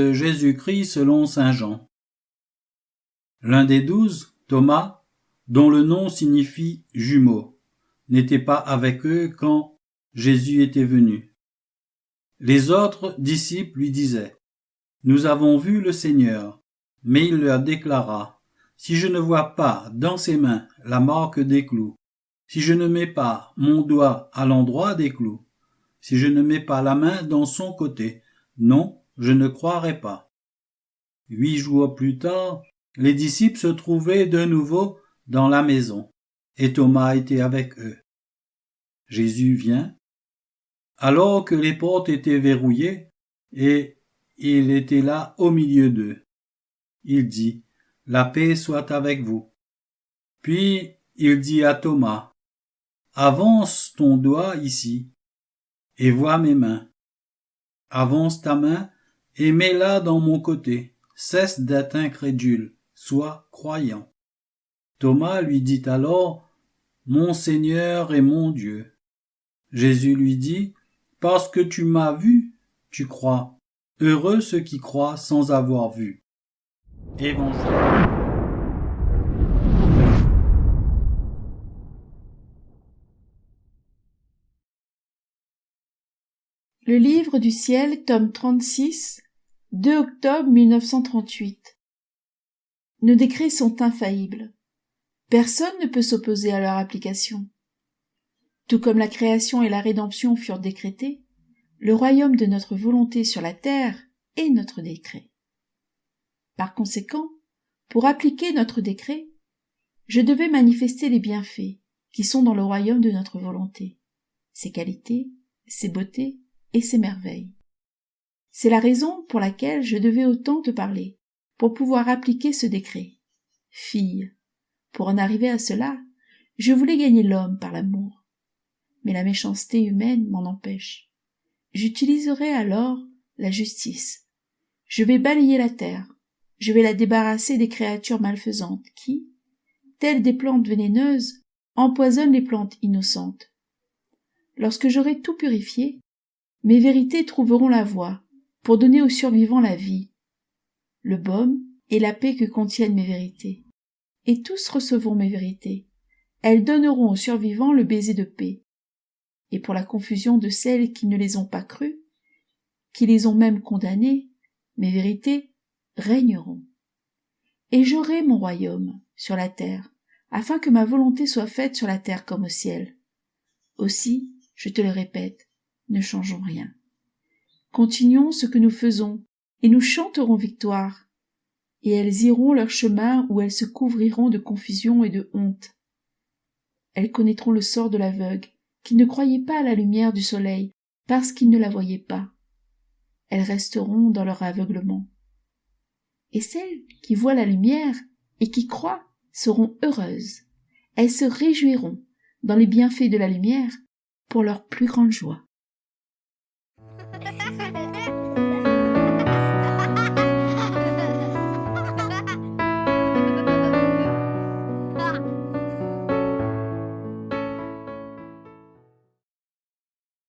de Jésus-Christ selon saint Jean. L'un des 12, Thomas, dont le nom signifie jumeau, n'était pas avec eux quand Jésus était venu. Les autres disciples lui disaient : « Nous avons vu le Seigneur. » Mais il leur déclara : « Si je ne vois pas dans ses mains la marque des clous, si je ne mets pas mon doigt à l'endroit des clous, si je ne mets pas la main dans son côté, non, je ne croirai pas. » 8 jours plus tard, les disciples se trouvaient de nouveau dans la maison, et Thomas était avec eux. Jésus vient, alors que les portes étaient verrouillées, et il était là au milieu d'eux. Il dit : « La paix soit avec vous. » Puis il dit à Thomas : « Avance ton doigt ici, et vois mes mains. Avance ta main, et mets-la dans mon côté. Cesse d'être incrédule, sois croyant. » Thomas lui dit alors : « Mon Seigneur et mon Dieu. » Jésus lui dit : « Parce que tu m'as vu, tu crois. Heureux ceux qui croient sans avoir vu. » Évangile. Le livre du ciel, tome 36, 2 octobre 1938. Nos décrets sont infaillibles. Personne ne peut s'opposer à leur application. Tout comme la création et la rédemption furent décrétées, le royaume de notre volonté sur la terre est notre décret. Par conséquent, pour appliquer notre décret, je devais manifester les bienfaits qui sont dans le royaume de notre volonté, ses qualités, ses beautés et ses merveilles. C'est la raison pour laquelle je devais autant te parler, pour pouvoir appliquer ce décret. Fille, pour en arriver à cela, je voulais gagner l'homme par l'amour. Mais la méchanceté humaine m'en empêche. J'utiliserai alors la justice. Je vais balayer la terre. Je vais la débarrasser des créatures malfaisantes qui, telles des plantes vénéneuses, empoisonnent les plantes innocentes. Lorsque j'aurai tout purifié, mes vérités trouveront la voie pour donner aux survivants la vie, le baume et la paix que contiennent mes vérités. Et tous recevront mes vérités. Elles donneront aux survivants le baiser de paix. Et pour la confusion de celles qui ne les ont pas crues, qui les ont même condamnées, mes vérités régneront. Et j'aurai mon royaume sur la terre, afin que ma volonté soit faite sur la terre comme au ciel. Aussi, je te le répète, ne changeons rien. Continuons ce que nous faisons, et nous chanterons victoire. Et elles iront leur chemin où elles se couvriront de confusion et de honte. Elles connaîtront le sort de l'aveugle, qui ne croyait pas à la lumière du soleil, parce qu'il ne la voyait pas. Elles resteront dans leur aveuglement. Et celles qui voient la lumière et qui croient seront heureuses. Elles se réjouiront dans les bienfaits de la lumière pour leur plus grande joie.